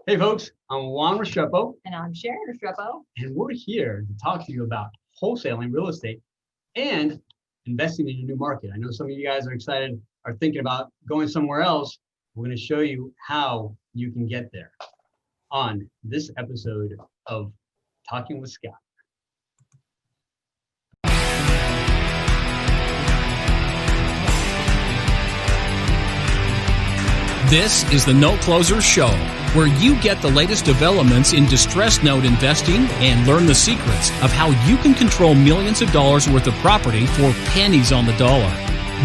Hey folks, I'm Juan Restrepo, And I'm Sharon Restrepo. and we're here to talk to you about wholesaling real estate and investing in a new market. I know some of you guys are excited, are thinking about going somewhere else. We're going to show you how you can get there on this episode of Talking with Scott. This is the Note Closer Show, where you get the latest developments in distressed note investing and learn the secrets of how you can control millions of dollars worth of property for pennies on the dollar.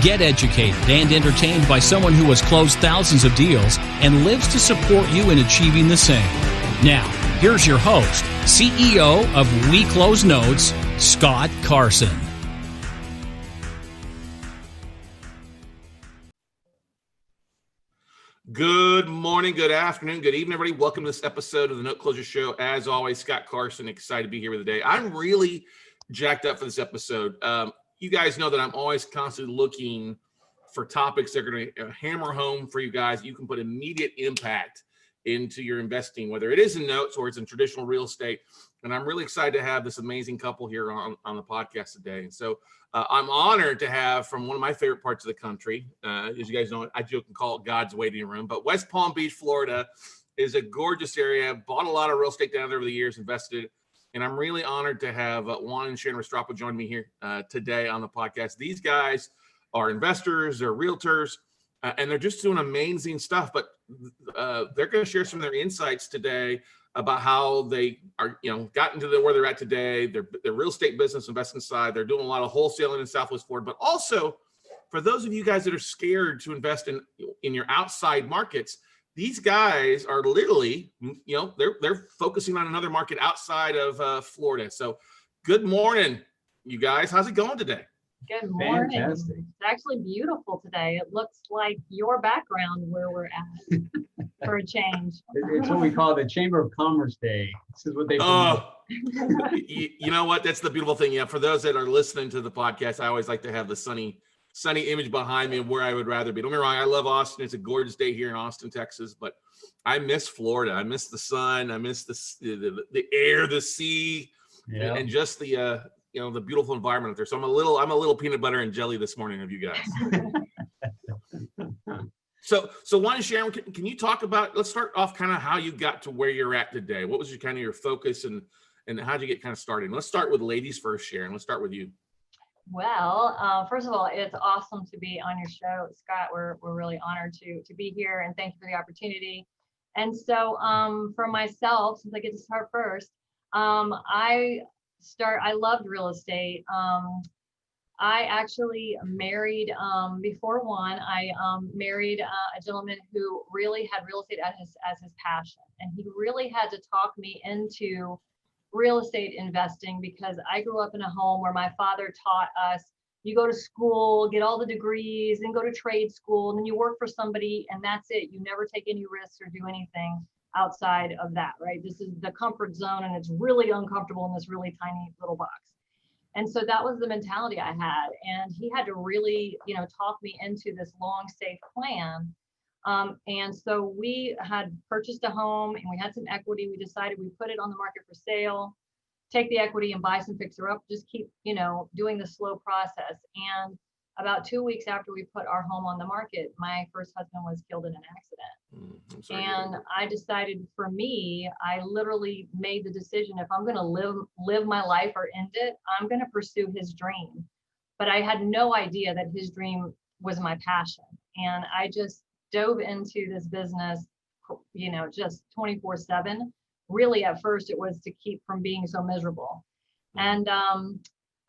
Get educated and entertained by someone who has closed thousands of deals and lives to support you in achieving the same. Now, here's your host, CEO of We Close Notes, Scott Carson. Good morning, good afternoon, good evening, everybody. Welcome to this episode of the Note Closer Show. As always, Scott Carson, excited to be here with today. I'm really jacked up for this episode. You guys know that I'm always constantly looking for topics that are going to hammer home for you guys. You can put immediate impact into your investing, whether it is in notes or it's in traditional real estate. And I'm really excited to have this amazing couple here on the podcast today. And so I'm honored to have from one of my favorite parts of the country. As you guys know, I joke and call it God's waiting room, but West Palm Beach, Florida is a gorgeous area. Bought a lot of real estate down there over the years, invested. And I'm really honored to have Juan and Sharon Restrepo join me here today on the podcast. These guys are investors, they're realtors, and they're just doing amazing stuff. But they're going to share some of their insights today about how they are, gotten to where they're at today. Their real estate business investment side. They're doing a lot of wholesaling in Southwest Florida, but also for those of you guys that are scared to invest in your outside markets, these guys are literally, they're focusing on another market outside of Florida. So good morning, you guys. How's it going today? Good morning. Fantastic. It's actually beautiful today. It looks like your background where we're at for a change. It's what we call the Chamber of Commerce Day. This is what they You know what? That's the beautiful thing. Yeah, for those that are listening to the podcast, I always like to have the sunny image behind me of where I would rather be. Don't get me wrong, I love Austin. It's a gorgeous day here in Austin, Texas, but I miss Florida. I miss the sun. I miss the air, the sea, and just the the beautiful environment out there. So I'm a little peanut butter and jelly this morning of you guys. So Juan and Sharon, can you talk about, let's start off kind of how you got to where you're at today. What was your focus and how'd you get kind of started? Let's start with ladies first, Sharon. Let's start with you. Well, first of all, it's awesome to be on your show, Scott. We're really honored to be here, and thank you for the opportunity. And so for myself, since I get to start first, I loved real estate. I actually married, before Juan, I married a gentleman who really had real estate as his passion. And he really had to talk me into real estate investing because I grew up in a home where my father taught us, you go to school, get all the degrees, and go to trade school, and then you work for somebody, and that's it. You never take any risks or do anything outside of that, right? This is the comfort zone, and it's really uncomfortable in this really tiny little box. And so that was the mentality I had. And he had to really, talk me into this long, safe plan. And so we had purchased a home and we had some equity. We decided we put it on the market for sale, take the equity and buy some fixer up, just keep, doing the slow process. And about 2 weeks after we put our home on the market, my first husband was killed in an accident. And I decided, for me, I literally made the decision, if I'm going to live my life or end it, I'm going to pursue his dream. But I had no idea that his dream was my passion. And I just dove into this business, just 24/7. Really, at first, it was to keep from being so miserable. And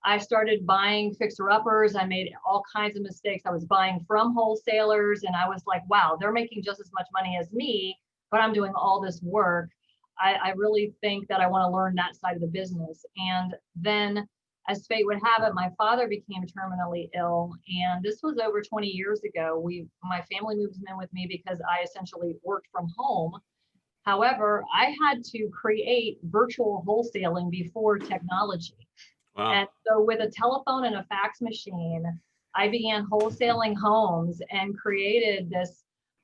I started buying fixer-uppers. I made all kinds of mistakes. I was buying from wholesalers, and I was like, wow, they're making just as much money as me, but I'm doing all this work. I really think that I want to learn that side of the business. And then, as fate would have it, my father became terminally ill, and this was over 20 years ago. My family moved him in with me because I essentially worked from home. However, I had to create virtual wholesaling before technology. Wow. And so with a telephone and a fax machine, I began wholesaling homes and created this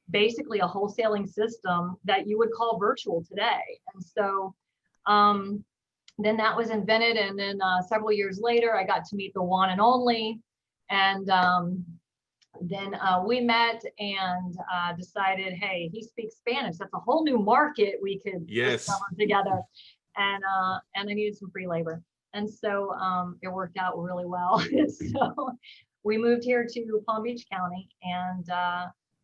basically a wholesaling system that you would call virtual today. And so then that was invented. And then several years later, I got to meet the one and only. And then we met and decided, hey, he speaks Spanish. That's a whole new market we could discover together. And I needed some free labor. And so it worked out really well. So we moved here to Palm Beach County and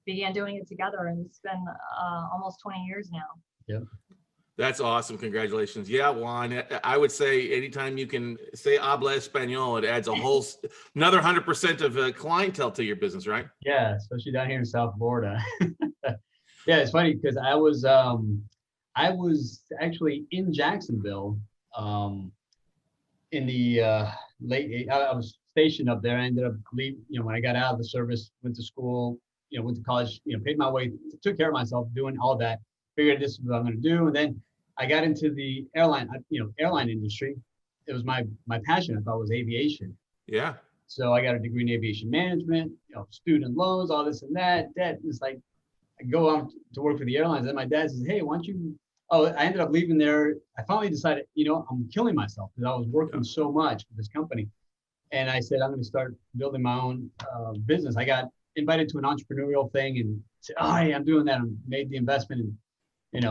began doing it together. And it's been almost 20 years now. Yeah. That's awesome. Congratulations. Yeah, Juan, I would say anytime you can say habla español, it adds a whole another 100% of clientele to your business, right? Yeah, especially down here in South Florida. Yeah, it's funny because I was actually in Jacksonville in the late. I was stationed up there. I ended up leaving. When I got out of the service, went to school. Went to college. Paid my way, took care of myself, doing all that. Figured this is what I'm going to do, and then I got into the airline industry. It was my passion. I thought was aviation. Yeah. So I got a degree in aviation management, student loans, all this and that. Debt. It's like I go on to work for the airlines. And my dad says, hey, why don't you? Oh, I ended up leaving there. I finally decided, I'm killing myself because I was working so much for this company. And I said, I'm going to start building my own business. I got invited to an entrepreneurial thing and said, oh, hey, I'm doing that. I made the investment and,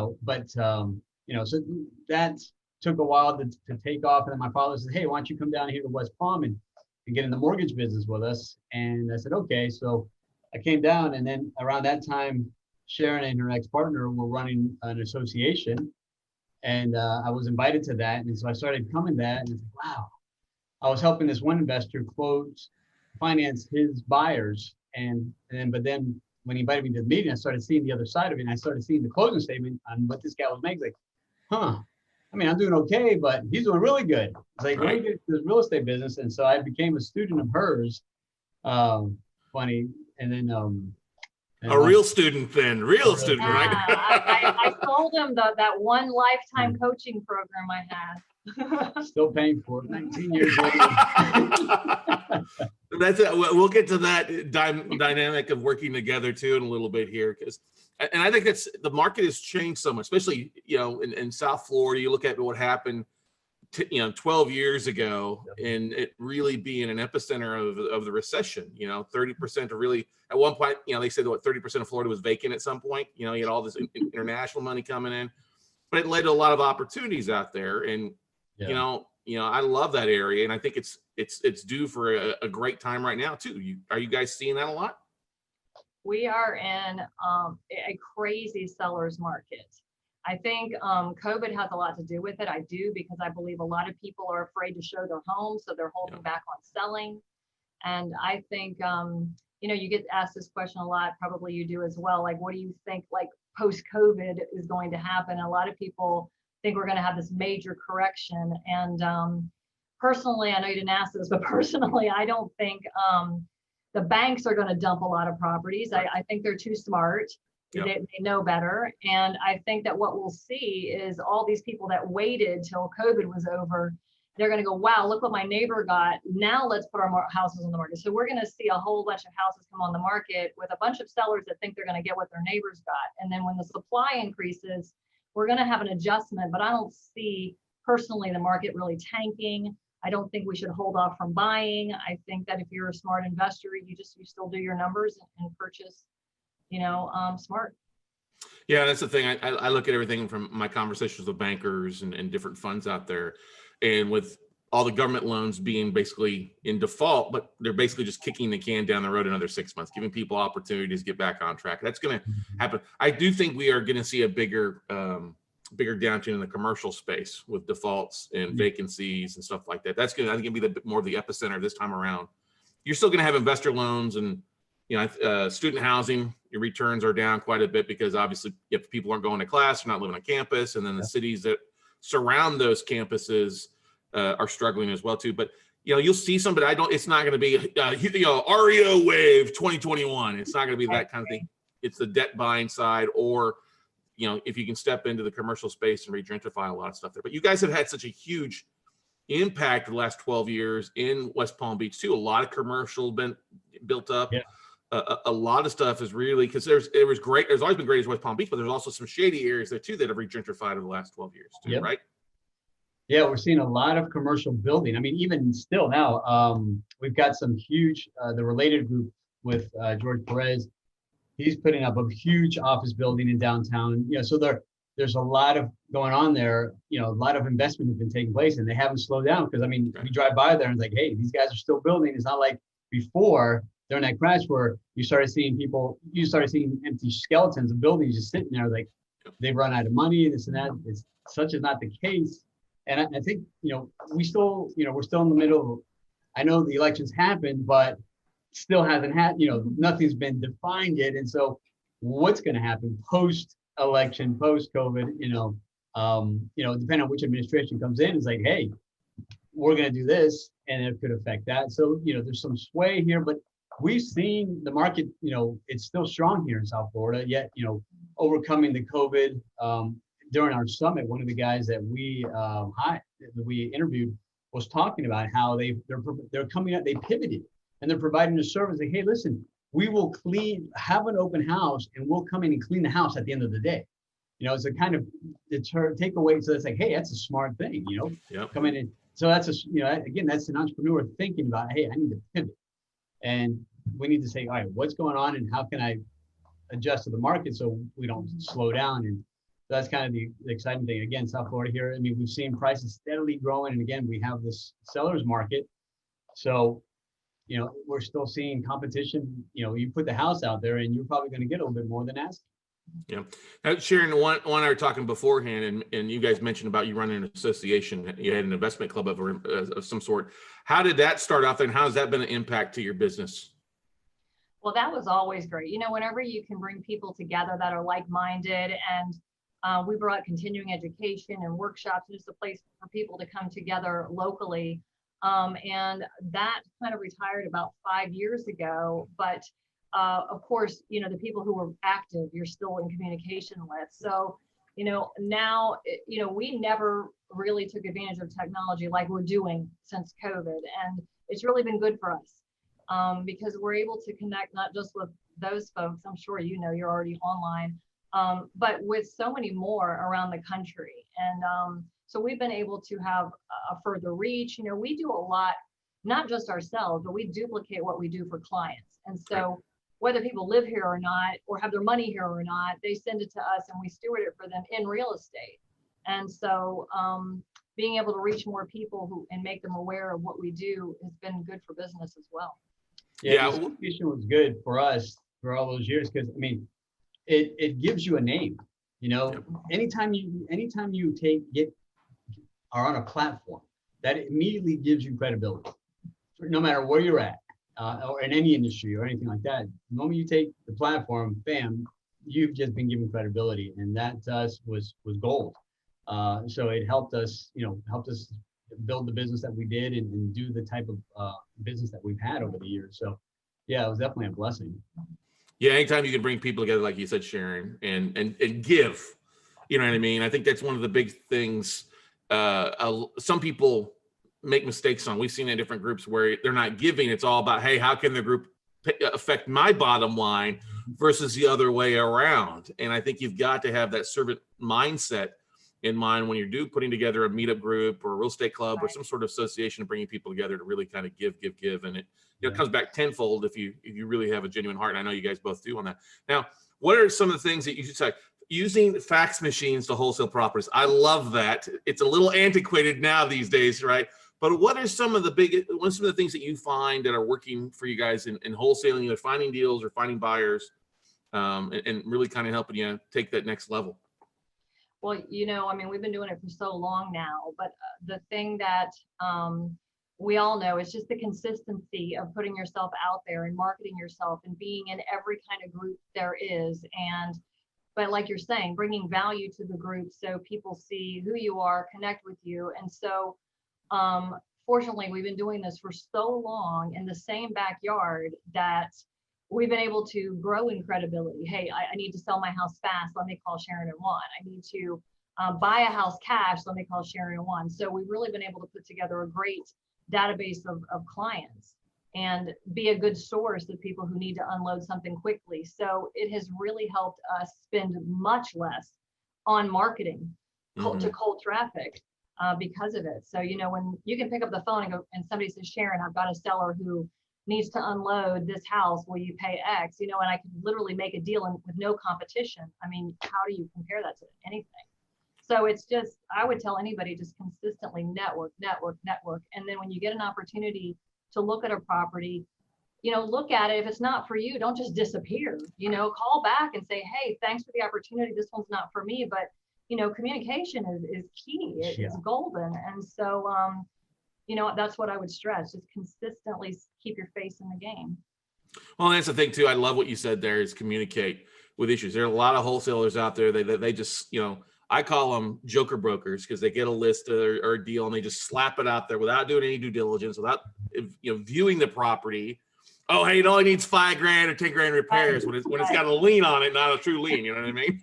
so that took a while to take off. And then my father said, hey, why don't you come down here to West Palm and get in the mortgage business with us? And I said, okay. So I came down, and then around that time, Sharon and her ex-partner were running an association, and I was invited to that. And so I started coming to that, and it's like, wow, I was helping this one investor finance his buyers. But then when he invited me to the meeting, I started seeing the other side of it. And I started seeing the closing statement on what this guy was making. Like, I mean, I'm doing okay, but he's doing really good. It's like, let me get this real estate business. And so I became a student of hers. Funny. And then a real student then, student, right? I sold him that one lifetime coaching program I had. Still paying for it 19 years later. That's it. We'll get to that dynamic of working together too in a little bit here, and I think the market has changed so much, especially in South Florida. You look at what happened 12 years ago, and it really being an epicenter of the recession. 30% of really at one point, they said 30% of Florida was vacant at some point. You had all this international money coming in, but it led to a lot of opportunities out there. And I love that area, and I think it's due for a great time right now too. Are you guys seeing that a lot? We are in a crazy seller's market. I think COVID has a lot to do with it. I do, because I believe a lot of people are afraid to show their homes, so they're holding back on selling. And I think, you get asked this question a lot, probably you do as well. Like, what do you think, like, post-COVID is going to happen? A lot of people think we're going to have this major correction. And personally, I know you didn't ask this, but personally, I don't think the banks are going to dump a lot of properties. I think they're too smart. Yep. They know better. And I think that what we'll see is all these people that waited till COVID was over, they're going to go, wow, look what my neighbor got. Now let's put our houses on the market. So we're going to see a whole bunch of houses come on the market with a bunch of sellers that think they're going to get what their neighbors got. And then when the supply increases, we're going to have an adjustment. But I don't see personally the market really tanking. I don't think we should hold off from buying. I think that if you're a smart investor, you still do your numbers and purchase smart. Yeah, that's the thing. I look at everything from my conversations with bankers and different funds out there, and with all the government loans being basically in default, but they're basically just kicking the can down the road another 6 months, giving people opportunities to get back on track. That's going to happen. I do think we are going to see a bigger downturn in the commercial space with defaults and vacancies and stuff like that. That's going to be more of the epicenter this time around. You're still going to have investor loans and student housing. Your returns are down quite a bit because obviously if people aren't going to class, they're not living on campus, and then the cities that surround those campuses are struggling as well too. But you'll see some, but it's not going to be REO wave 2021. It's not going to be that kind of thing. It's the debt buying side, or if you can step into the commercial space and regentrify a lot of stuff there. But you guys have had such a huge impact the last 12 years in West Palm Beach too. A lot of commercial been built up. a lot of stuff is really, because there's always been great as West Palm Beach, but there's also some shady areas there too that have re-gentrified over the last 12 years too, Yep. right? Yeah, we're seeing a lot of commercial building. I mean, even still now, we've got some huge, the Related Group with George Perez. He's putting up a huge office building in downtown. So there's a lot of going on there. A lot of investment has been taking place, and they haven't slowed down, because I mean, we drive by there and it's like, hey, these guys are still building. It's not like before during that crash where you started seeing empty skeletons of buildings just sitting there, like they've run out of money and this and that. It's such is not the case. And I think, we're still in the middle of, I know the elections happened, but still hasn't had, nothing's been defined yet. And so what's going to happen post-election, post-COVID, depending on which administration comes in, it's like, hey, we're going to do this, and it could affect that. So, there's some sway here, but we've seen the market, it's still strong here in South Florida, yet, overcoming the COVID. During our summit, one of the guys that we interviewed was talking about how they're coming out, they pivoted, and they're providing a service like, hey, listen, we will have an open house, and we'll come in and clean the house at the end of the day. It's a kind of take away. So it's like, hey, that's a smart thing, Yep. come in and so that's again, that's an entrepreneur thinking about, hey, I need to pivot, and we need to say, all right, what's going on, and how can I adjust to the market so we don't slow down. And that's kind of the exciting thing. Again, South Florida here, I mean, we've seen prices steadily growing. And again, we have this seller's market. So, we're still seeing competition. You put the house out there and you're probably going to get a little bit more than asking. Yeah. Now, Sharon, Juan and I were talking beforehand, and you guys mentioned about you running an association. You had an investment club of some sort. How did that start off, and how has that been an impact to your business? Well, that was always great. Whenever you can bring people together that are like-minded, and we brought continuing education and workshops, just a place for people to come together locally. And that kind of retired about 5 years ago. But of course, the people who were active, you're still in communication with. So, now, we never really took advantage of technology like we're doing since COVID. And it's really been good for us because we're able to connect not just with those folks. I'm sure you're already online. But with so many more around the country. And so we've been able to have a further reach. We do a lot, not just ourselves, but we duplicate what we do for clients. And so whether people live here or not, or have their money here or not, they send it to us and we steward it for them in real estate. And so being able to reach more people and make them aware of what we do has been good for business as well. Yeah, the association was good for us for all those years, because I mean, it gives you a name. Anytime you are on a platform, that immediately gives you credibility, no matter where you're at, or in any industry or anything like that. The moment you take the platform, bam, you've just been given credibility, and that to us was gold. So it helped us build the business that we did and do the type of business that we've had over the years. So yeah, it was definitely a blessing. Yeah, anytime you can bring people together, like you said, Sharon, and give, you know what I mean? I think that's one of the big things. Some people make mistakes on. We've seen in different groups where they're not giving. It's all about, hey, how can the group affect my bottom line versus the other way around? And I think you've got to have that servant mindset in mind when you're putting together a meetup group or a real estate club or some sort of association, bringing people together to really kind of give. And it comes back tenfold if you really have a genuine heart. And I know you guys both do on that. Now, what are some of the things that you should say? Using fax machines to wholesale properties. I love that. It's a little antiquated now these days, right? But what are some of the things that you find that are working for you guys in wholesaling, either finding deals or finding buyers, and really kind of helping you take that next level? Well, we've been doing it for so long now, but the thing that we all know is just the consistency of putting yourself out there and marketing yourself and being in every kind of group there is. But like you're saying, bringing value to the group so people see who you are, connect with you. And so fortunately, we've been doing this for so long in the same backyard that we've been able to grow in credibility. Hey, I need to sell my house fast. Let me call Sharon and Juan. I need to buy a house cash. Let me call Sharon and Juan. So we've really been able to put together a great database of clients. and be a good source of people who need to unload something quickly. So it has really helped us spend much less on marketing to cold traffic because of it. So, when you can pick up the phone and go, and somebody says, Sharon, I've got a seller who needs to unload this house, will you pay X? And I could literally make a deal with no competition. I mean, how do you compare that to anything? So it's just, I would tell anybody, just consistently network. And then when you get an opportunity to look at a property, look at it. If it's not for you, don't just disappear, call back and say, hey, thanks for the opportunity. This one's not for me, but communication is key. It's golden. And so, that's what I would stress, just consistently keep your face in the game. Well, that's the thing too. I love what you said there, is communicate with issues. There are a lot of wholesalers out there. They just, I call them joker brokers, because they get a list or a deal and they just slap it out there without doing any due diligence, without, viewing the property. Oh, hey, it only needs $5,000 or $10,000 repairs when it's got a lien on it, not a true lien. You know what I mean?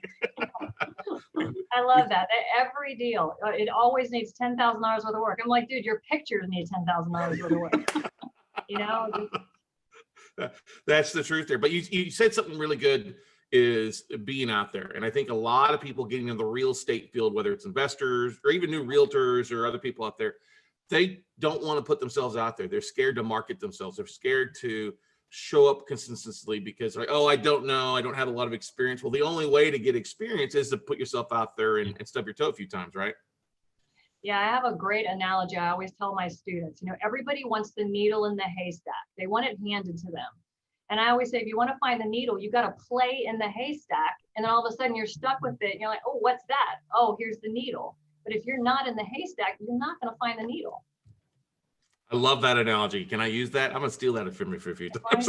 I love that. Every deal, it always needs $10,000 worth of work. I'm like, dude, your pictures need $10,000 worth of work. That's the truth there. But you said something really good, is being out there. And I think a lot of people getting in the real estate field, whether it's investors or even new realtors or other people out there, they don't want to put themselves out there. They're scared to market themselves. They're scared to show up consistently because, like, oh, I don't know, I don't have a lot of experience. Well, the only way to get experience is to put yourself out there and stub your toe a few times, right? Yeah, I have a great analogy. I always tell my students, everybody wants the needle in the haystack. They want it handed to them. And I always say, if you want to find the needle, you got to play in the haystack. And then all of a sudden you're stuck with it. And you're like, oh, what's that? Oh, here's the needle. But if you're not in the haystack, you're not going to find the needle. I love that analogy. Can I use that? I'm going to steal that from you for a few times.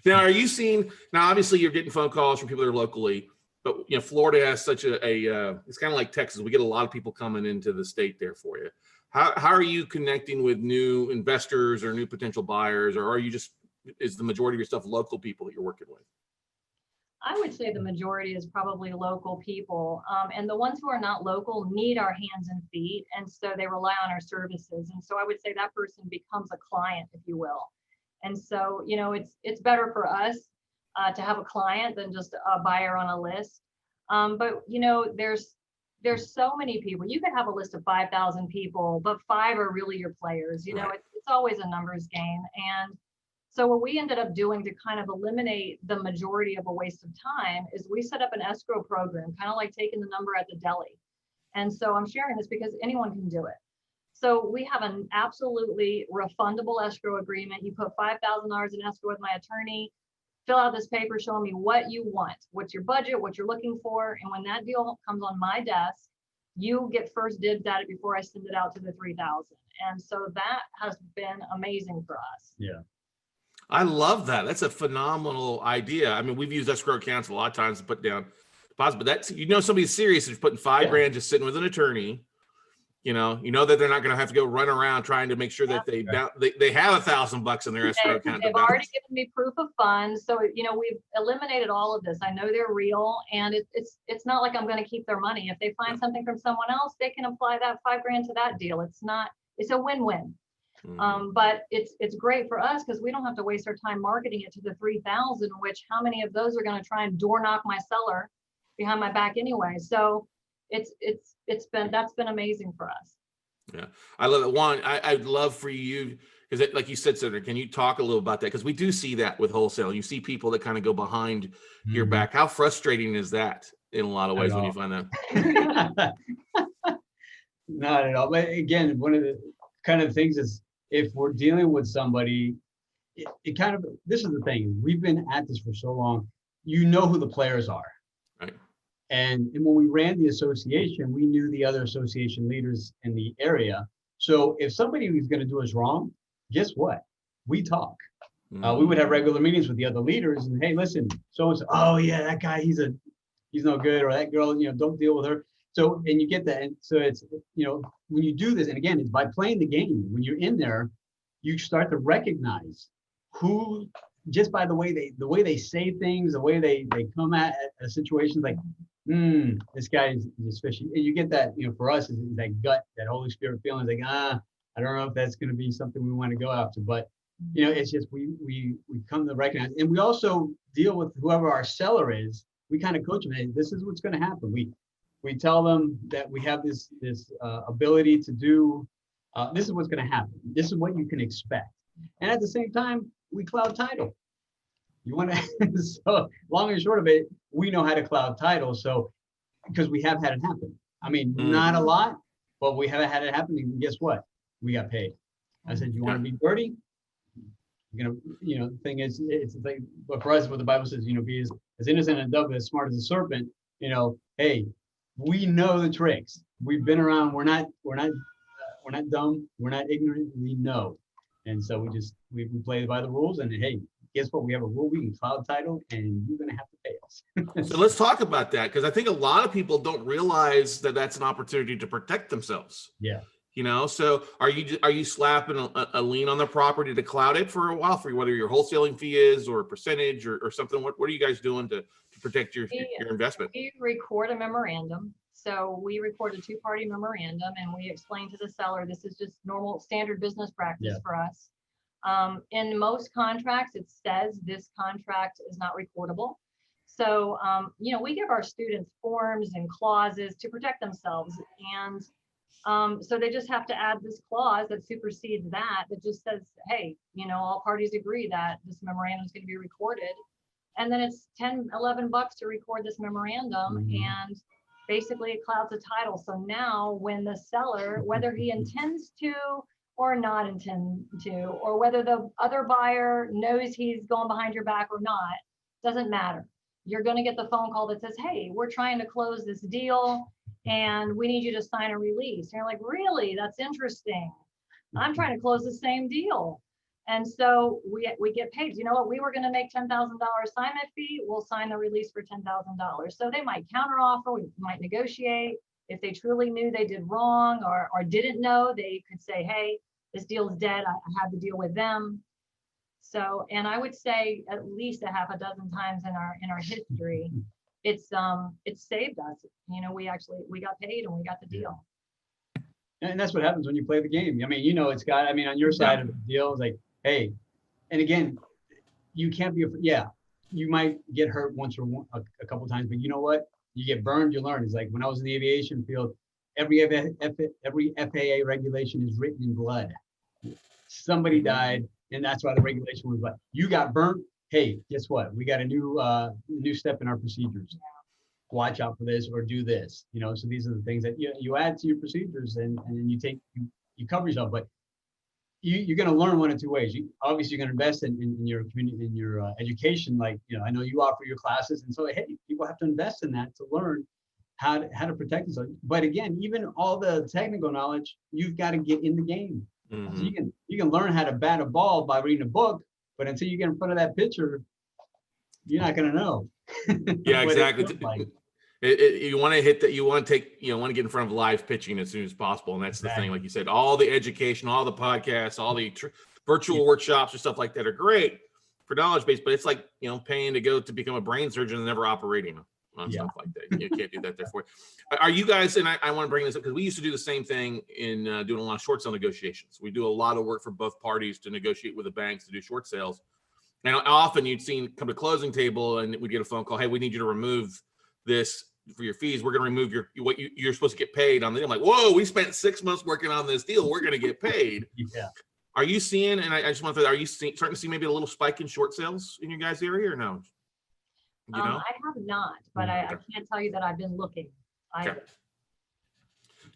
Now, are you seeing, now obviously you're getting phone calls from people that are locally, but Florida has such it's kind of like Texas. We get a lot of people coming into the state there for you. How are you connecting with new investors or new potential buyers, or is the majority of your stuff local people that you're working with? I would say the majority is probably local people. And the ones who are not local need our hands and feet. And so they rely on our services. And so I would say that person becomes a client, if you will. And so, it's better for us to have a client than just a buyer on a list. But, there's so many people. You could have a list of 5,000 people, but 5 are really your players. Right. It's always a numbers game. And so what we ended up doing to kind of eliminate the majority of a waste of time is we set up an escrow program, kind of like taking the number at the deli. And so I'm sharing this because anyone can do it. So we have an absolutely refundable escrow agreement. You put $5,000 in escrow with my attorney, fill out this paper showing me what you want, what's your budget, what you're looking for. And when that deal comes on my desk, you get first dibs at it before I send it out to the 3,000. And so that has been amazing for us. Yeah. I love that. That's a phenomenal idea. I mean, we've used escrow accounts a lot of times to put down deposits, but that's, somebody's serious if putting $5,000 just sitting with an attorney. You know that they're not going to have to go run around trying to make sure that they have $1,000 in their escrow account. They've already given me proof of funds, so we've eliminated all of this. I know they're real, and it's not like I'm going to keep their money. If they find something from someone else, they can apply that $5,000 to that deal. It's a win-win. But it's great for us because we don't have to waste our time marketing it to the 3,000. Which how many of those are going to try and door knock my seller behind my back anyway? So. That's been amazing for us. Yeah, I love it. Juan, I'd love for you, because like you said, Senator, can you talk a little about that? Because we do see that with wholesale. You see people that kind of go behind your back. How frustrating is that in a lot of ways when you find that? Not at all. But again, one of the kind of things is if we're dealing with somebody, it kind of, this is the thing. We've been at this for so long. You know who the players are. Right. And when we ran the association, we knew the other association leaders in the area. So if somebody was going to do us wrong, guess what? We talk. We would have regular meetings with the other leaders and, hey, listen, so-and-so, oh yeah, that guy, he's no good, or that girl, don't deal with her. So, and you get that. And so it's, when you do this, and again, it's by playing the game. When you're in there, you start to recognize who, just by the way they say things, the way they come at a situation, like, this guy is fishy. And you get that, for us, is that gut, that Holy Spirit feeling, like, I don't know if that's going to be something we want to go after, but you know, it's just we come to recognize, and we also deal with whoever our seller is. We kind of coach them. Hey, this is what's going to happen. We tell them that we have this ability to do. This is what's going to happen. This is what you can expect. And at the same time, we cloud title. You want to, so long and short of it, we know how to cloud title. So, because we have had it happen. I mean, not a lot, but we have had it happen. And guess what? We got paid. I said, you want to be dirty? You're gonna, you know, the thing is, it's like, but for us, what the Bible says, you know, be as innocent as a dove, as smart as a serpent. You know, hey, we know the tricks. We've been around. We're not dumb. We're not ignorant. We know. And so we play by the rules, and hey, guess what? We have a rule. We can cloud title, and you're going to have to pay us. So let's talk about that, because I think a lot of people don't realize that that's an opportunity to protect themselves. Yeah. You know, so are you slapping a lien on the property to cloud it for a while, for whether your wholesaling fee is or a percentage or something? What are you guys doing to protect your investment? We record a memorandum. So we record a two-party memorandum, and we explain to the seller, this is just normal standard business practice for us. In most contracts, it says this contract is not recordable. So, you know, we give our students forms and clauses to protect themselves. And so they just have to add this clause that supersedes that just says, hey, you know, all parties agree that this memorandum is going to be recorded. And then it's $10, $11 to record this memorandum. And basically it clouds the title. So now when the seller, whether he intends to or not intend to, or whether the other buyer knows he's going behind your back or not, doesn't matter. You're going to get the phone call that says, hey, we're trying to close this deal and we need you to sign a release. And you're like, really? That's interesting. I'm trying to close the same deal. And so we get paid. You know what? We were going to make $10,000 assignment fee. We'll sign the release for $10,000. So they might counteroffer. We might negotiate. If they truly knew they did wrong or didn't know, they could say, hey, this deal is dead. I had to deal with them. So, and I would say at least a half a dozen times in our history, it's saved us. You know, we got paid and we got the deal. And that's what happens when you play the game. I mean, you know, it's got, I mean, on your side of the deal, it's like, hey, and again, you can't be, you might get hurt once or a couple of times, but you know what? You get burned, you learn. It's like when I was in the aviation field, every FAA regulation is written in blood. Somebody died, and that's why the regulation was like, you got burnt. Hey, guess what? We got a new step in our procedures. Watch out for this or do this. You know, so these are the things that you add to your procedures, and you cover yourself. But you're going to learn one of two ways. Obviously, you're going to invest in your community, in your education. Like, you know, I know you offer your classes, and so hey, people have to invest in that to learn how to protect themselves. But again, even all the technical knowledge, you've got to get in the game. Mm-hmm. So you can learn how to bat a ball by reading a book, but until you get in front of that pitcher, you're not going to know. Yeah, exactly. You want to hit that. You want to get in front of live pitching as soon as possible, and that's the thing. Like you said, all the education, all the podcasts, all the virtual workshops or stuff like that are great for knowledge base. But it's like, you know, paying to become a brain surgeon and never operating on stuff like that. You can't do that. Therefore, are you guys? And I want to bring this up because we used to do the same thing in doing a lot of short sale negotiations. We do a lot of work for both parties to negotiate with the banks to do short sales. And often you'd come to closing table and we'd get a phone call. Hey, we need you to remove this for your fees. We're going to remove what you're supposed to get paid on the deal. I'm like, whoa, we spent 6 months working on this deal. We're going to get paid. Yeah. Are you seeing, and I just want to, are you starting to see maybe a little spike in short sales in your guys' area or no? You know? I have not, but I can't tell you that I've been looking.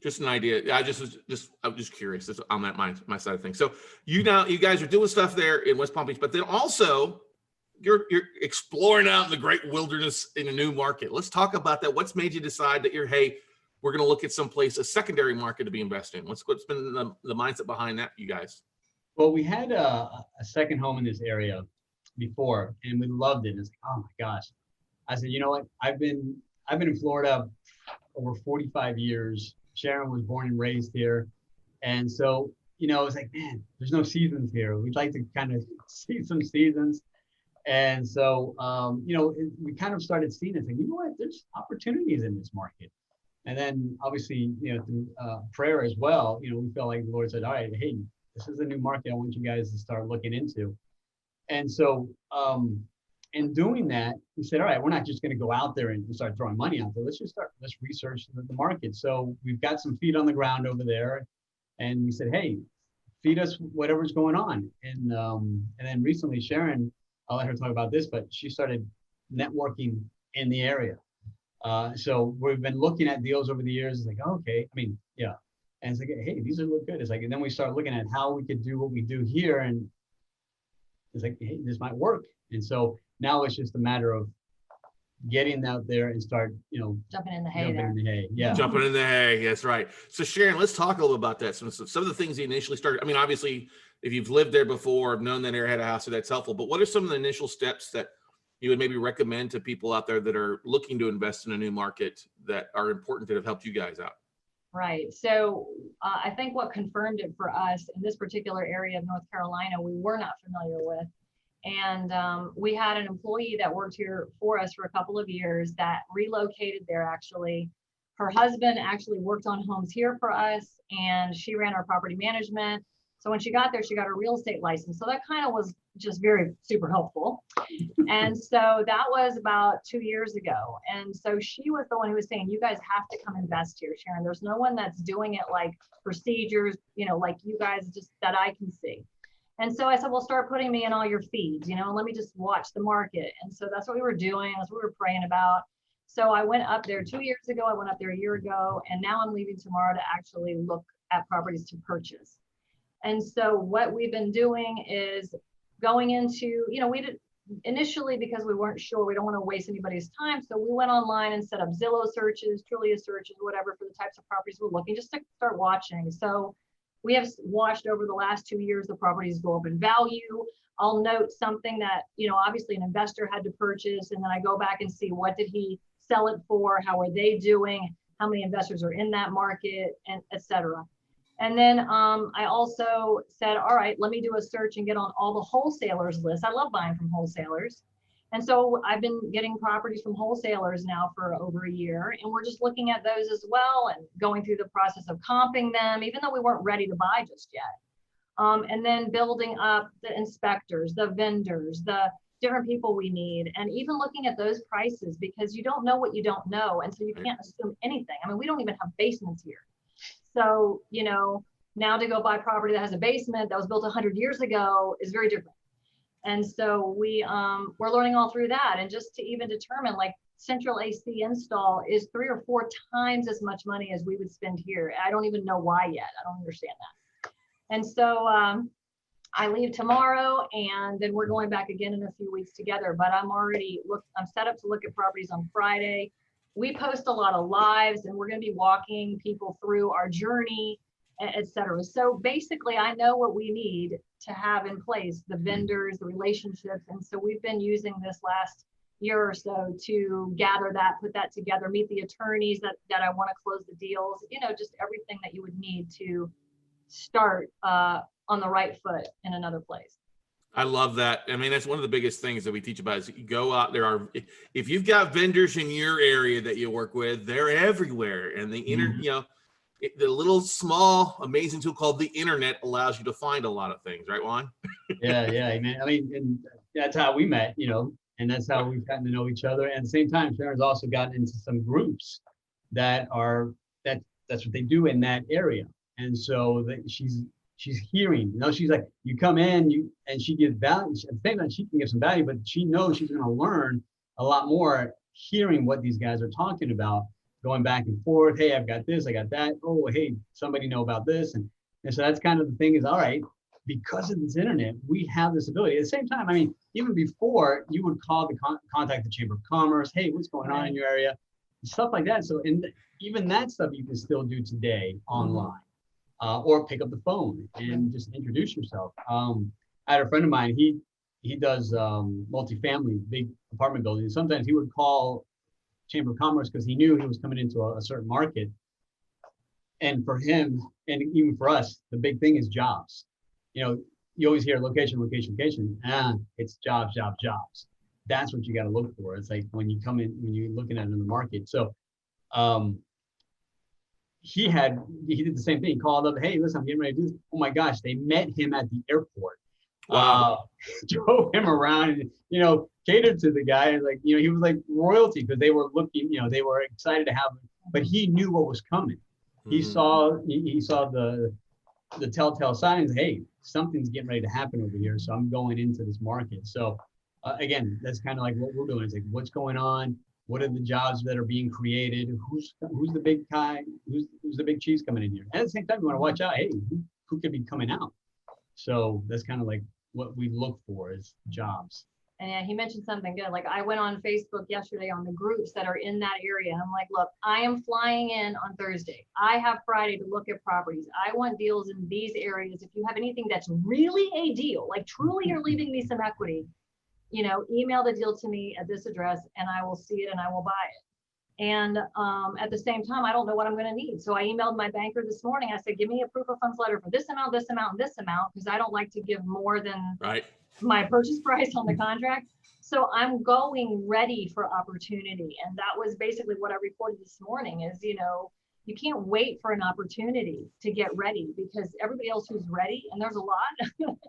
Just an idea. I'm just curious. That's on that my side of things. So you guys are doing stuff there in West Palm Beach, but then also you're exploring out in the great wilderness in a new market. Let's talk about that. What's made you decide that we're going to look at a secondary market to be invested in? What's been the mindset behind that, you guys? Well, we had a second home in this area before, and we loved it. It's like, oh my gosh. I said, you know what? I've been in Florida over 45 years. Sharon was born and raised here. And so, you know, it was like, man, there's no seasons here. We'd like to kind of see some seasons. And so, you know, we kind of started seeing it. Like, you know what? There's opportunities in this market. And then obviously, through prayer as well, we felt like the Lord said, all right, hey, this is a new market I want you guys to start looking into. And so in doing that, we said, all right, we're not just going to go out there and start throwing money out there. Let's research the market. So we've got some feet on the ground over there. And we said, hey, feed us whatever's going on. And then recently, Sharon, I'll let her talk about this, but she started networking in the area. So we've been looking at deals over the years. It's like, oh, okay, I mean, yeah. And it's like, hey, these look good. It's like, and then we start looking at how we could do what we do here. And it's like, hey, this might work. And so now it's just a matter of getting out there and start, jumping in the hay. Yeah. Jumping in the hay. That's right. So Sharon, let's talk a little about that. Some of the things you initially started. I mean, obviously, if you've lived there before, have known that area, had a house, so that's helpful. But what are some of the initial steps that you would maybe recommend to people out there that are looking to invest in a new market that are important that have helped you guys out? Right. So I think what confirmed it for us in this particular area of North Carolina, we were not familiar with. And we had an employee that worked here for us for a couple of years that relocated there actually. Her husband actually worked on homes here for us, and she ran our property management. So when she got there, she got a real estate license. So that kind of was just very super helpful. And so that was about 2 years ago. And so she was the one who was saying, you guys have to come invest here, Sharon. There's no one that's doing it like procedures, like you guys just that I can see. And so I said, well, start putting me in all your feeds, and let me just watch the market. And so that's what we were doing. That's what we were praying about. So I went up there 2 years ago. I went up there a year ago, and now I'm leaving tomorrow to actually look at properties to purchase. And so what we've been doing is going into, we did initially because we weren't sure, we don't want to waste anybody's time. So we went online and set up Zillow searches, Trulia searches, whatever, for the types of properties we're looking, just to start watching. So we have watched over the last 2 years, the properties go up in value. I'll note something that, obviously an investor had to purchase, and then I go back and see what did he sell it for, how are they doing, how many investors are in that market, and et cetera. And then I also said, all right, let me do a search and get on all the wholesalers list. I love buying from wholesalers. And so I've been getting properties from wholesalers now for over a year, and we're just looking at those as well and going through the process of comping them, even though we weren't ready to buy just yet. And then building up the inspectors, the vendors, the different people we need, and even looking at those prices, because you don't know what you don't know. And so you can't assume anything. I mean, we don't even have basements here. So, now to go buy property that has a basement that was built 100 years ago is very different. And so we're learning all through that. And just to even determine, like, central AC install is 3 or 4 times as much money as we would spend here. I don't even know why yet. I don't understand that. And so I leave tomorrow, and then we're going back again in a few weeks together. But I'm set up to look at properties on Friday. We post a lot of lives, and we're going to be walking people through our journey, et cetera. So basically, I know what we need to have in place, the vendors, the relationships. And so we've been using this last year or so to gather that, put that together, meet the attorneys that I want to close the deals, just everything that you would need to start on the right foot in another place. I love that. I mean, that's one of the biggest things that we teach about is you go out there. If you've got vendors in your area that you work with, they're everywhere. And the the little small amazing tool called the internet allows you to find a lot of things, right, Juan? Yeah, man. I mean, and that's how we met, and that's how we've gotten to know each other. And at the same time, Sharon's also gotten into some groups that's what they do in that area. And so she's hearing, she's like, you come in, and she gives value. At the same time, she can give some value, but she knows she's going to learn a lot more hearing what these guys are talking about, going back and forth. Hey, I've got this, I got that. Oh, hey, somebody know about this. And so that's kind of the thing is, all right, because of this internet, we have this ability. At the same time, I mean, even before, you would call contact the Chamber of Commerce. Hey, what's going on in your area? Stuff like that. So even that stuff you can still do today online. Or pick up the phone and just introduce yourself. I had a friend of mine, he does multifamily, big apartment buildings. Sometimes he would call Chamber of Commerce because he knew he was coming into a certain market. And for him, and even for us, the big thing is jobs. You always hear location. It's jobs. That's what you got to look for. It's like when you come in, when you're looking at it in the market. So he did the same thing. He called up, hey, listen, I'm getting ready to do this. Oh my gosh, they met him at the airport. Wow. Drove him around and, catered to the guy. And like, he was like royalty because they were looking, they were excited to have him, but he knew what was coming. He saw the telltale signs. Hey, something's getting ready to happen over here. So I'm going into this market. So again, that's kind of like what we're doing. It's like, what's going on? What are the jobs that are being created? Who's the big guy? Who's the big cheese coming in here? And at the same time, you want to watch out. Hey, who could be coming out? So that's kind of like what we look for is jobs. And yeah, he mentioned something good. Like I went on Facebook yesterday on the groups that are in that area. And I'm like, look, I am flying in on Thursday. I have Friday to look at properties. I want deals in these areas. If you have anything that's really a deal, like truly you're leaving me some equity, email the deal to me at this address and I will see it and I will buy it. And at the same time, I don't know what I'm going to need. So I emailed my banker this morning. I said, give me a proof of funds letter for this amount, this amount, and this amount, because I don't like to give more than my purchase price on the contract. So I'm going ready for opportunity. And that was basically what I reported this morning is, you can't wait for an opportunity to get ready because everybody else who's ready, and there's a lot,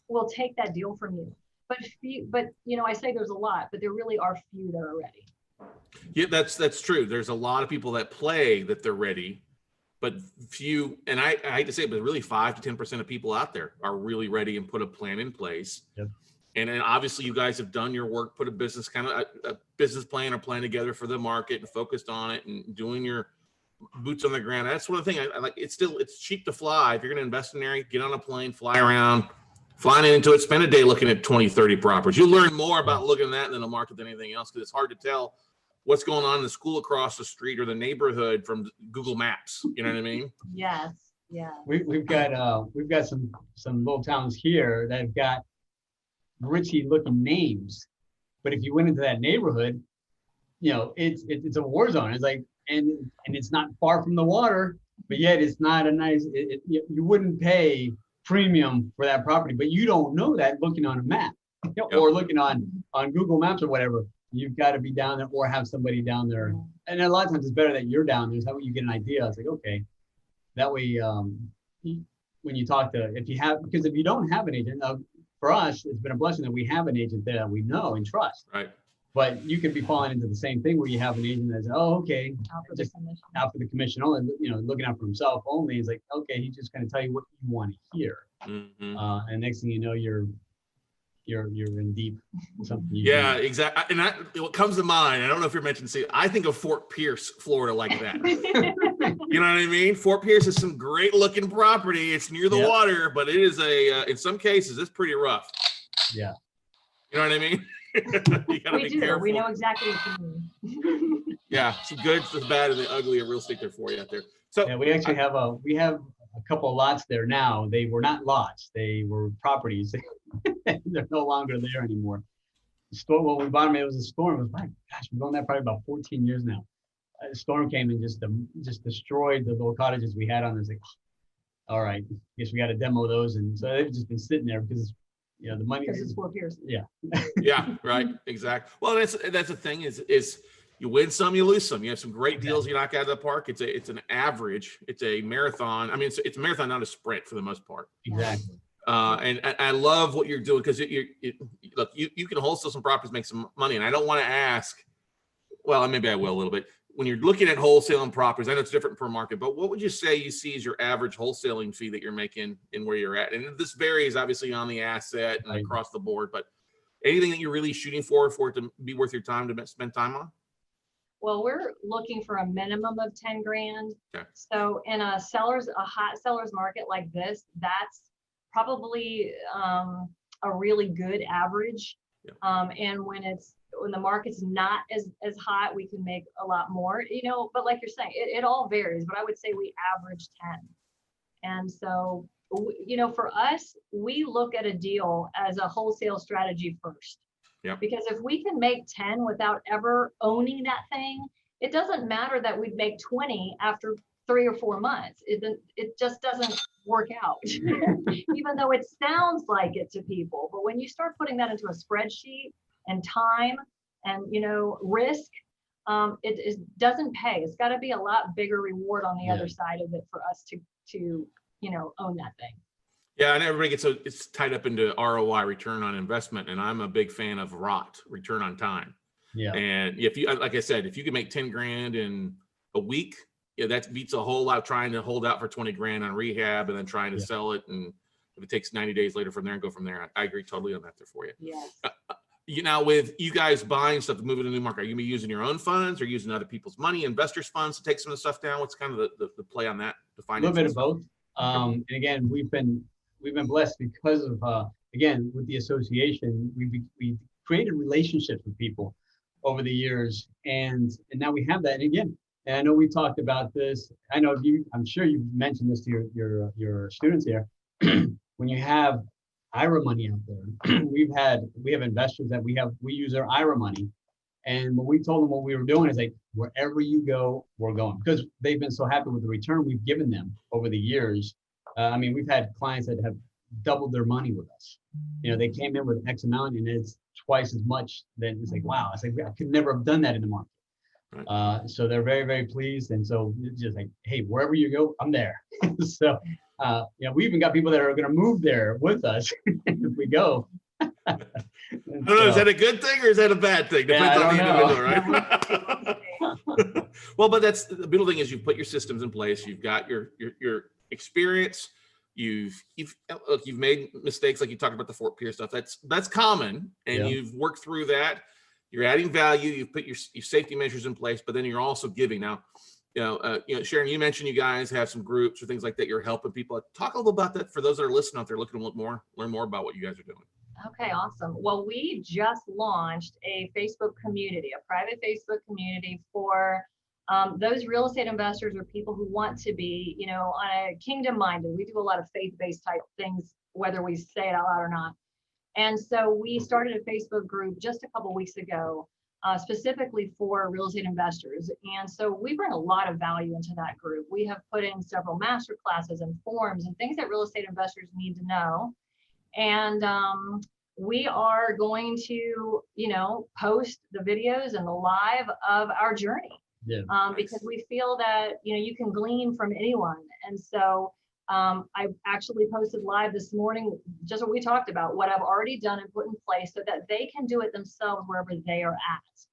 will take that deal from you. But I say there's a lot, but there really are few that are ready. Yeah, that's true. There's a lot of people that play that they're ready, but few, and I hate to say it, but really 5 to 10% of people out there are really ready and put a plan in place. Yep. And then obviously you guys have done your work, put a business a business plan or plan together for the market and focused on it and doing your boots on the ground. That's one of the things I like. It's cheap to fly. If you're going to invest in an area, get on a plane, fly around, flying into it, spend a day looking at 20, 30 properties. You'll learn more about looking at that than a market than anything else because it's hard to tell what's going on in the school across the street or the neighborhood from Google Maps. You know what I mean? Yes. Yeah. We've got some little towns here that have got richy looking names, but if you went into that neighborhood, it's a war zone. It's like and it's not far from the water, but yet it's not a nice. You wouldn't pay premium for that property, but you don't know that looking on a map or looking on Google Maps or whatever. You've got to be down there or have somebody down there. And a lot of times it's better that you're down there. So that way you get an idea. It's like, okay, that way when you talk to, because if you don't have an agent, for us, it's been a blessing that we have an agent there that we know and trust. Right. But you could be falling into the same thing where you have an agent that's, out for the commission only, looking out for himself only. It's like, okay, he's just going to tell you what you want to hear. Mm-hmm. And next thing you know, you're in deep something. Yeah, exactly. And what comes to mind, I don't know if you're mentioning, I think of Fort Pierce, Florida, like that. You know what I mean? Fort Pierce is some great looking property. It's near the water, but it is in some cases, it's pretty rough. Yeah. You know what I mean? You gotta be careful. We know exactly what you mean. Yeah, some good, the bad, and the ugly of real estate there for you out there. So yeah, we actually have a couple of lots there now. They were not lots; they were properties. They're no longer there anymore. The storm, when we bought them, it was a storm. It was like, gosh, we've owned that probably about 14 years now. A storm came and just destroyed the little cottages we had on there. It's like, all right, guess we got to demo those, and so they've just been sitting there because. The money is 4 years. Yeah. Yeah, right. Exactly. Well, that's the thing is you win some, you lose some. You have some great deals you knock out of the park. It's an average. It's a marathon. I mean, it's a marathon, not a sprint for the most part. Exactly. And I love what you're doing because look, you can wholesale some properties, make some money. And I don't want to ask, well, maybe I will a little bit. When you're looking at wholesaling properties, I know it's different per market, but what would you say you see as your average wholesaling fee that you're making in where you're at? And this varies obviously on the asset and across the board, but anything that you're really shooting for it to be worth your time to spend time on? Well, we're looking for a minimum of 10 grand. Okay. So in a hot seller's market like this, that's probably a really good average. Yeah. And when the market's not as hot, we can make a lot more, but like you're saying, it all varies, but I would say we average 10. And so, for us, we look at a deal as a wholesale strategy first. Yeah. Because if we can make 10 without ever owning that thing, it doesn't matter that we'd make 20 after 3 or 4 months. It just doesn't work out, even though it sounds like it to people. But when you start putting that into a spreadsheet and time and risk, it doesn't pay. It's got to be a lot bigger reward on the Yeah. other side of it for us to own that thing. Yeah, and everybody gets it's tied up into ROI, return on investment, and I'm a big fan of ROT, return on time. Yeah. And if you, like I said, if you can make 10 grand in a week, yeah, that beats a whole lot trying to hold out for 20 grand on rehab and then trying to sell it. And if it takes 90 days later from there and go from there, I agree totally on that there for you. Yes. Now with you guys buying stuff to move it to a new market, are you gonna be using your own funds or using other people's money, investors' funds to take some of the stuff down? What's kind of the play on that? A little bit of both. And again, we've been blessed because of again, with the association, we created relationships with people over the years, and now we have that. And again, and I know we talked about this. I'm sure you've mentioned this to your students here. When you have IRA money out there, we have investors that we use their IRA money. And when we told them what we were doing is like, wherever you go, we're going, because they've been so happy with the return we've given them over the years. We've had clients that have doubled their money with us. They came in with X amount and it's twice as much. Then it's like, wow, it's like, I could never have done that in the market. Right. So they're very, very pleased. And so it's just like, hey, wherever you go, I'm there. So, we even got people that are going to move there with us if we go. I don't know, is that a good thing or is that a bad thing? Depends on the individual, right? Well, but that's the middle thing is you've put your systems in place. You've got your experience. You've made mistakes, like you talked about the Fort Pierce stuff. That's common, and you've worked through that. You're adding value. You've put your safety measures in place, but then you're also giving. Now, Sharon, you mentioned you guys have some groups or things like that. You're helping people. Talk a little about that for those that are listening out there, looking to learn more about what you guys are doing. Okay, awesome. Well, we just launched a Facebook community, a private Facebook community for those real estate investors or people who want to be, on a kingdom minded. We do a lot of faith-based type things, whether we say it out loud or not. And so we started a Facebook group just a couple weeks ago, specifically for real estate investors. And so we bring a lot of value into that group. We have put in several master classes and forums and things that real estate investors need to know. And we are going to, post the videos and the live of our journey. Yeah. Because we feel that, you can glean from anyone. And so I actually posted live this morning, just what we talked about, what I've already done and put in place so that they can do it themselves wherever they are at.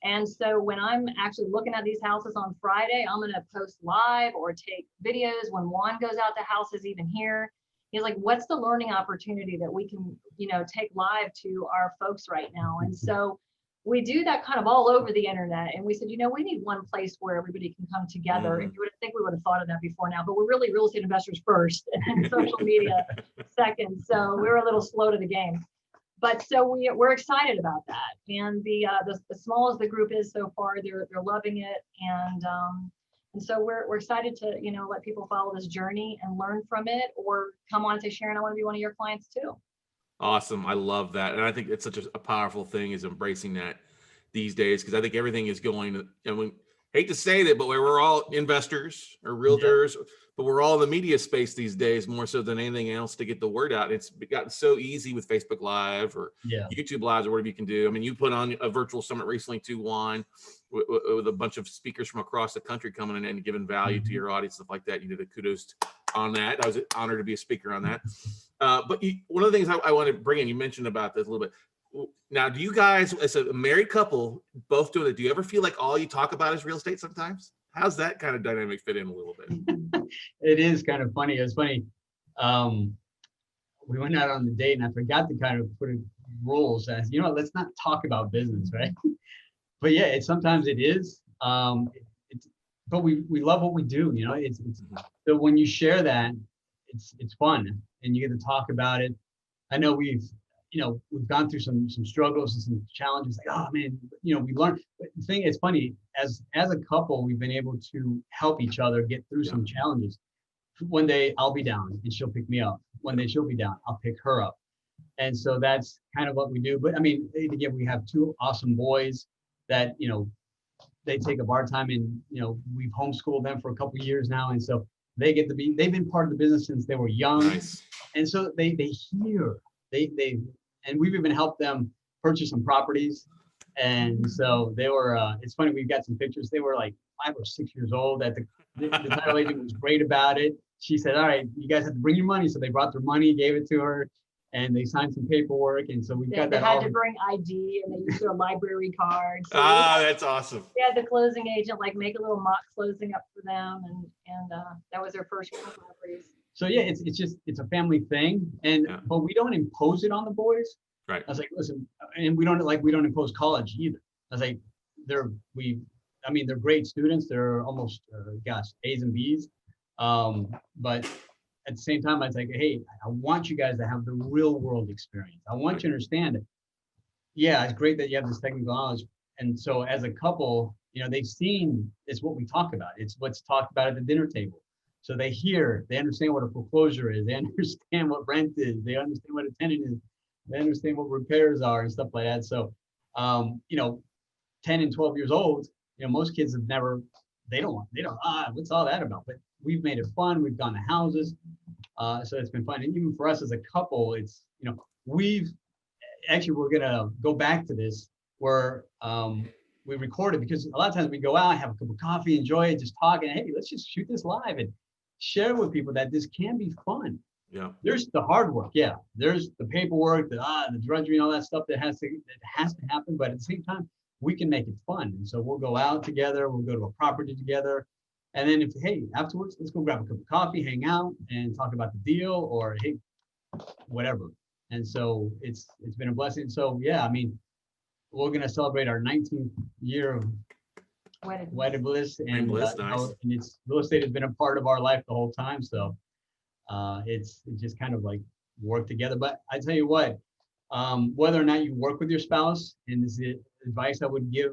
And so when I'm actually looking at these houses on Friday, I'm going to post live or take videos. When Juan goes out to houses, even here, he's like, what's the learning opportunity that we can, take live to our folks right now? And so we do that kind of all over the internet. And we said, we need one place where everybody can come together. Mm-hmm. And you would think we would have thought of that before now, but we're really real estate investors first and social media second. So we're a little slow to the game. But so we're excited about that. And the small as the group is so far, they're loving it. And so we're excited to, let people follow this journey and learn from it, or come on and say, Sharon, I want to be one of your clients too. Awesome. I love that. And I think it's such a powerful thing is embracing that these days, because I think everything is going, and we hate to say that, but we're all investors or realtors, but we're all in the media space these days more so than anything else to get the word out. It's gotten so easy with Facebook Live or YouTube Lives or whatever you can do. I mean, you put on a virtual summit recently too, Juan, with a bunch of speakers from across the country coming in and giving value to your audience, stuff like that. You did a kudos on that. I was honored to be a speaker on that. But one of the things I want to bring in, you mentioned about this a little bit. Now, do you guys, as a married couple, both doing it, do you ever feel like all you talk about is real estate sometimes? How's that kind of dynamic fit in a little bit? It is kind of funny. It's funny. We went out on the date and I forgot to kind of put in rules as, let's not talk about business, right? But yeah, sometimes it is. But we love what we do. So when you share that, it's fun and you get to talk about it. I know we've gone through some struggles and some challenges. Like, oh man, we learned. But the thing, it's funny, as a couple, we've been able to help each other get through some challenges. One day I'll be down and she'll pick me up. One day she'll be down, I'll pick her up. And so that's kind of what we do. But I mean, again, we have two awesome boys that, they take up our time, and, we've homeschooled them for a couple of years now. And so they've been part of the business since they were young. Nice. And so they hear, and we've even helped them purchase some properties. And so they were, it's funny, we've got some pictures. They were like 5 or 6 years old. That the title agent was great about it. She said, all right, you guys have to bring your money. So they brought their money, gave it to her, and they signed some paperwork. And so we've got They that had all. to bring ID, and they used their library card. So That's awesome. we had the closing agent like make a little mock closing up for them, and that was their first real properties. So yeah, it's a family thing, and but we don't impose it on the boys. Right. I was like, listen, and we don't impose college either. I was like, they're great students. They're almost A's and B's. But at the same time, I was like, hey, I want you guys to have the real world experience. I want you to understand it. Yeah, it's great that you have this technical knowledge. And so as a couple, they've seen, it's what we talk about. It's what's talked about at the dinner table. So they understand what a foreclosure is. They understand what rent is. They understand what a tenant is. They understand what repairs are and stuff like that. So, 10 and 12 years old, most kids have never, they don't, what's all that about? But we've made it fun. We've gone to houses. So it's been fun. And even for us as a couple, it's, we're going to go back to this where we recorded, because a lot of times we go out, have a cup of coffee, enjoy it, just talk, and hey, let's just shoot this live and share with people that this can be fun. Yeah. There's the hard work. Yeah. There's the paperwork, the drudgery and all that stuff that has to happen. But at the same time, we can make it fun. And so we'll go out together. We'll go to a property together. And then afterwards, let's go grab a cup of coffee, hang out and talk about the deal or, hey, whatever. And so it's been a blessing. So yeah, we're going to celebrate our 19th year of wedded bliss. And, nice. And it's real estate has been a part of our life the whole time. So it's just kind of like work together. But I tell you what, whether or not you work with your spouse, and this is the advice I would give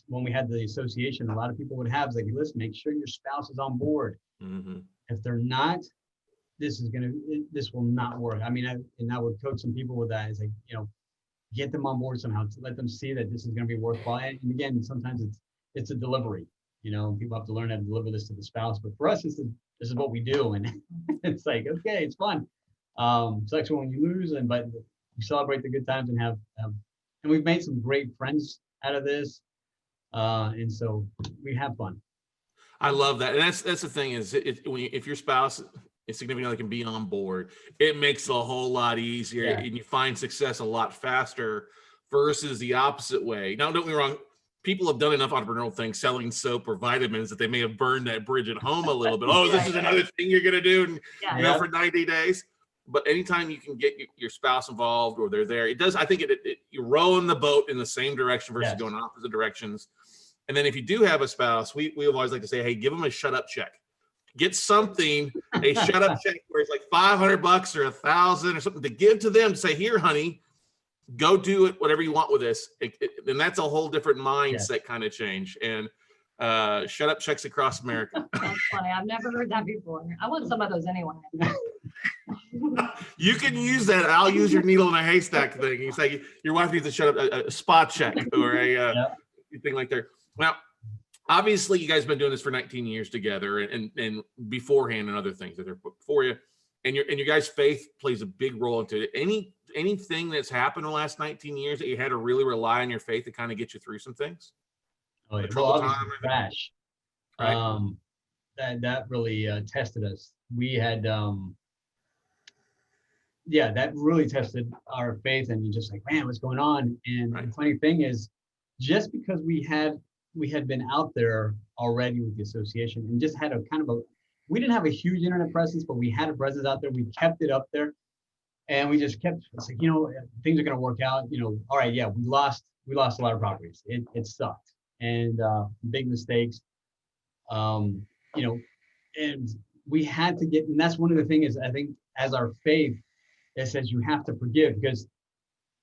when we had the association, a lot of people would have is like, listen, make sure your spouse is on board. Mm-hmm. If they're not, this will not work. I would coach some people with that. It's like, get them on board somehow to let them see that this is going to be worthwhile. And again, sometimes it's a delivery, people have to learn how to deliver this to the spouse, but for us, this is what we do. And it's like, okay, it's fun. Sucks when you lose, but we celebrate the good times and and we've made some great friends out of this. And so we have fun. I love that. And that's the thing is if your spouse is significantly can be on board, it makes it a whole lot easier and you find success a lot faster versus the opposite way. Now, don't get me wrong. People have done enough entrepreneurial things, selling soap or vitamins, that they may have burned that bridge at home a little bit. Oh, this is another thing you're going to do, and, for 90 days. But anytime you can get your spouse involved or they're there, it does. I think you're rowing the boat in the same direction versus going opposite directions. And then if you do have a spouse, we always like to say, hey, give them a shut up check. Get something, a shut up check where it's like $500 or $1,000 or something to give to them to say, here, honey, go do it, whatever you want with this. And that's a whole different mindset kind of change. And shut up checks across America. That's funny. I've never heard that before. I want some of those anyway. You can use that. I'll use your needle in a haystack thing. You say your wife needs to shut up a spot check or a thing like that. Now, obviously, you guys have been doing this for 19 years together, and beforehand and other things that are put before you, and your guys' faith plays a big role into it. Anything that's happened in the last 19 years that you had to really rely on your faith to kind of get you through some things? Oh, yeah. Well, obviously, crash. Right. That really tested us. We had that really tested our faith, and you're just like, man, what's going on? And the funny thing is, just because we had been out there already with the association and just had a kind of we didn't have a huge internet presence, but we had a presence out there. We kept it up there, and we just kept, it's like, things are going to work out. All right, yeah, we lost a lot of properties. It sucked, and big mistakes. And we had to and that's one of the things, I think, as our faith, it says you have to forgive, because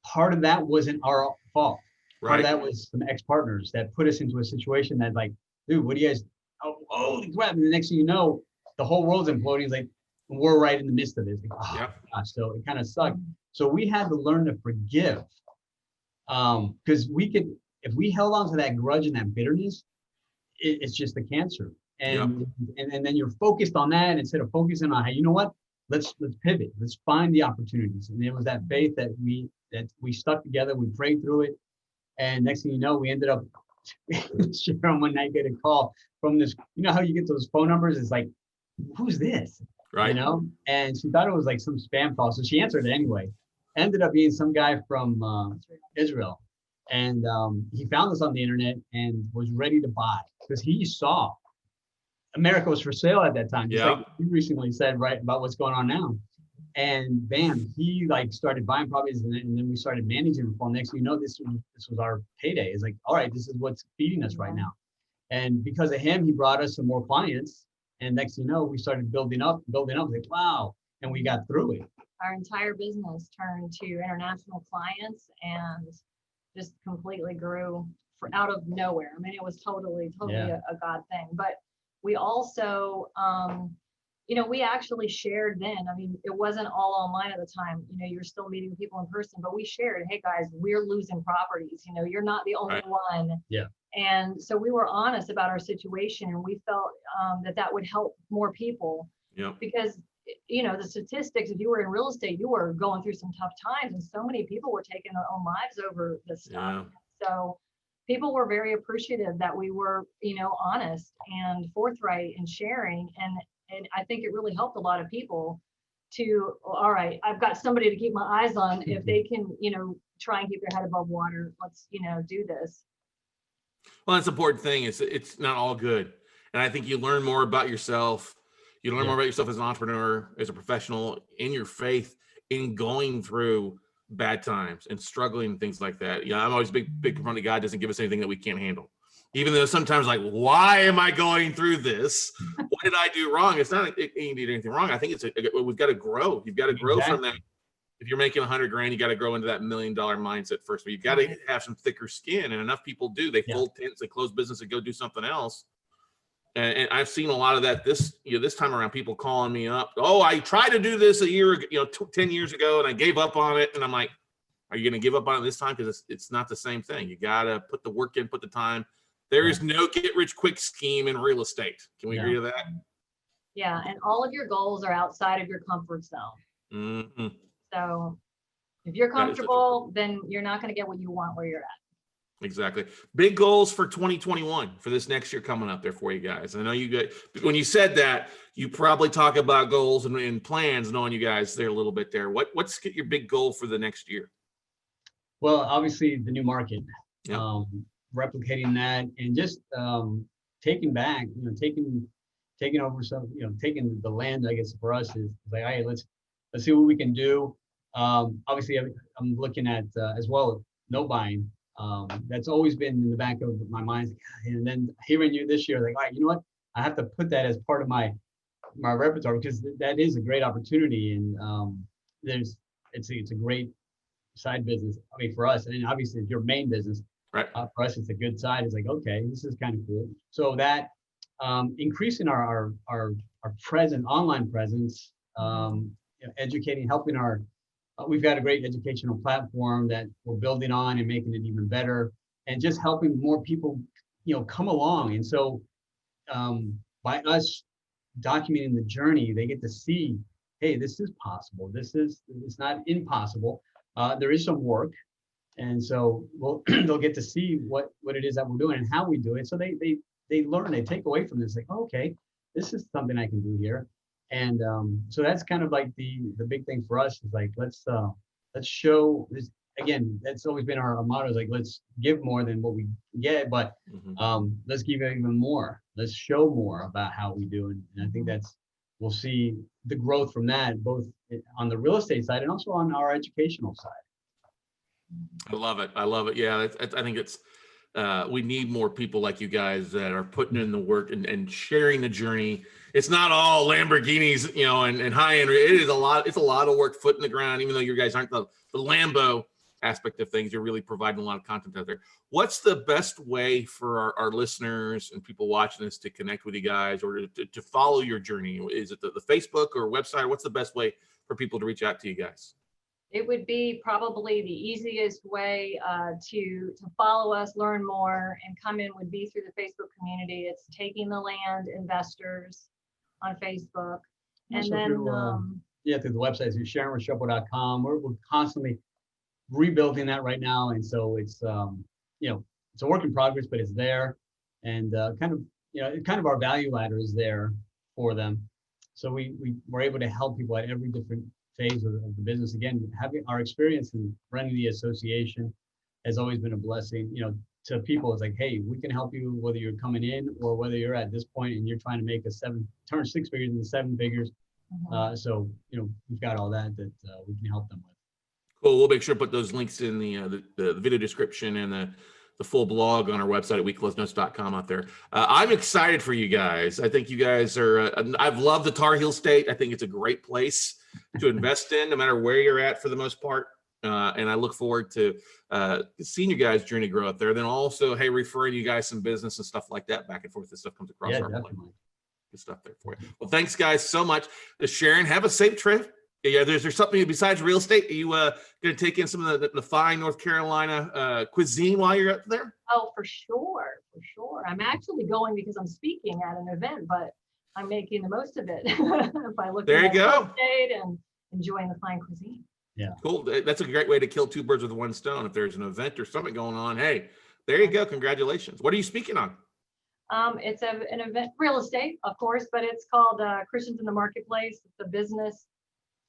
part of that wasn't our fault. Part of that was some ex-partners that put us into a situation that, like, dude, what do you guys, holy crap. And the next thing you know, the whole world's imploding. It's like, we're right in the midst of it. It's like, gosh, so it kind of sucked. So we had to learn to forgive. Because if we held on to that grudge and that bitterness, it's just a cancer. And then you're focused on that instead of focusing on, hey, you know what? Let's pivot. Let's find the opportunities. And it was that faith that we stuck together. We prayed through it. And next thing you know, we ended up, Sharon one night get a call from this, you know how you get those phone numbers? It's like, who's this? Right. You know? And she thought it was like some spam call. So she answered it anyway. Ended up being some guy from Israel. And he found us on the internet and was ready to buy because he saw America was for sale at that time. Just like you recently said, right, about what's going on now. And bam, he like started buying properties, and then we started managing them. Well, next thing you know, this was our payday. It's like, all right, this is what's feeding us right now. And because of him, he brought us some more clients. And next thing you know, we started building up. Like, wow. And we got through it. Our entire business turned to international clients and just completely grew out of nowhere. I mean, it was totally a God thing. But we also, we actually shared then. I mean, it wasn't all online at the time. You know, you're still meeting people in person, but we shared, hey guys, we're losing properties. You know, you're not the only one. Yeah. And so we were honest about our situation, and we felt that would help more people. Yeah. Because, you know, the statistics, if you were in real estate, you were going through some tough times, and so many people were taking their own lives over this stuff. Yeah. So people were very appreciative that we were, you know, honest and forthright and sharing. And I think it really helped a lot of people to, all right, I've got somebody to keep my eyes on. If they can, you know, try and keep their head above water, let's, you know, do this. Well, that's the important thing. It's not all good. And I think you learn more about yourself. You learn more about yourself as an entrepreneur, as a professional, in your faith, in going through bad times and struggling and things like that. You know, I'm always big proponent of God doesn't give us anything that we can't handle. Even though sometimes like, why am I going through this? What did I do wrong? It's not you did anything wrong. I think we've got to grow. You've got to grow from that. If you're making $100,000, you got to grow into that $1 million mindset first. But you've got to have some thicker skin, and enough people do. They fold tents, they close business, and go do something else. And I've seen a lot of that this time around. People calling me up. Oh, I tried to do this a year ago, 10 years ago, and I gave up on it. And I'm like, are you going to give up on it this time? Because it's not the same thing. You got to put the work in, put the time. There is no get rich quick scheme in real estate. Can we agree to that? Yeah, and all of your goals are outside of your comfort zone. Mm-hmm. So if you're comfortable, then you're not going to get what you want where you're at. Exactly. Big goals for 2021 for this next year coming up there for you guys. I know you guys, when you said that, you probably talk about goals and plans, knowing you guys there a little bit there. What's your big goal for the next year? Well, obviously the new market, replicating that, and just taking back, taking over some, taking the land. I guess for us is like, hey, let's see what we can do. Obviously, I'm looking at as well note buying. That's always been in the back of my mind. And then hearing you this year, like, all right, you know what? I have to put that as part of my repertoire, because that is a great opportunity, and it's a great side business. I mean, for us, and obviously it's your main business. Right. For us, it's a good side. It's like, okay, this is kind of cool. So that increasing our present online presence, educating, helping we've got a great educational platform that we're building on and making it even better, and just helping more people, come along. And so by us documenting the journey, they get to see, hey, this is possible. It's not impossible. There is some work. And so they'll get to see what it is that we're doing and how we do it. So they learn, they take away from this, like, oh, okay, this is something I can do here. And so that's kind of like the big thing for us is like, let's show this. Again, that's always been our motto, is like, let's give more than what we get, but let's give even more. Let's show more about how we do. And I think we'll see the growth from that, both on the real estate side and also on our educational side. I love it. Yeah, I think it's we need more people like you guys that are putting in the work and sharing the journey. It's not all Lamborghinis, and high end. It is a lot. It's a lot of work, foot in the ground. Even though you guys aren't the Lambo aspect of things, you're really providing a lot of content out there. What's the best way for our listeners and people watching this to connect with you guys, or to follow your journey? Is it the Facebook or website? What's the best way for people to reach out to you guys? It would be probably the easiest way to follow us, learn more, and come in would be through the Facebook community. It's Taking the Land Investors on Facebook. And also then through the website, through SharonRestrepo.com. We're constantly rebuilding that right now, and so it's it's a work in progress, but it's there. And kind of our value ladder is there for them. So we're able to help people at every different phase of the business. Again, having our experience in running the association has always been a blessing, to people. It's like, hey, we can help you whether you're coming in or whether you're at this point and you're trying to make turn 6 figures into 7 figures. So, we've got all that we can help them with. Cool. We'll make sure to put those links in the video description and the full blog on our website at weclosenotes.com out there. I'm excited for you guys. I think you guys are, I've loved the Tar Heel State. I think it's a great place to invest in, no matter where you're at for the most part. And I look forward to seeing you guys' journey grow up there. Then also, hey, referring you guys some business and stuff like that back and forth. This stuff comes across our plate. Good stuff there for you. Well, thanks guys so much. Sharon, have a safe trip. Yeah, there's something besides real estate. Are you going to take in some of the fine North Carolina cuisine while you're up there? Oh, for sure. I'm actually going because I'm speaking at an event, but I'm making the most of it by looking at real estate and enjoying the fine cuisine. Yeah. Cool. That's a great way to kill 2 birds with 1 stone. If there's an event or something going on, hey, there you go. Congratulations. What are you speaking on? It's an event, real estate, of course, but it's called Christians in the Marketplace. It's a business,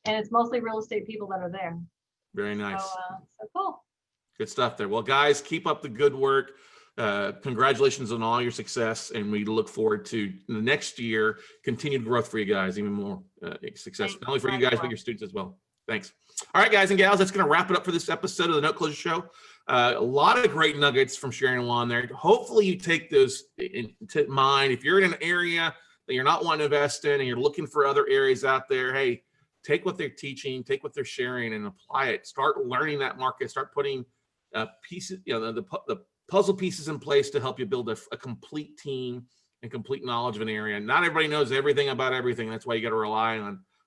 and it's mostly real estate people that are there. Very nice. So cool. Good stuff there. Well, guys, keep up the good work. Congratulations on all your success, and we look forward to the next year continued growth for you guys, even more success, not only for you guys but your students as well. Thanks. All right, guys and gals, that's going to wrap it up for this episode of the Note Closure Show. A lot of great nuggets from Sharon and Juan there. Hopefully you take those into mind. If you're in an area that you're not wanting to invest in and you're looking for other areas out there, hey, take what they're teaching, take what they're sharing and apply it. Start learning that market. Start putting pieces, the puzzle pieces in place to help you build a complete team and complete knowledge of an area. Not everybody knows everything about everything. That's why you got to rely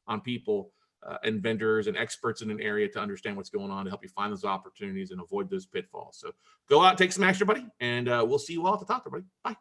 on people and vendors and experts in an area to understand what's going on to help you find those opportunities and avoid those pitfalls. So go out, take some action, buddy, and we'll see you all at the top, everybody. Bye.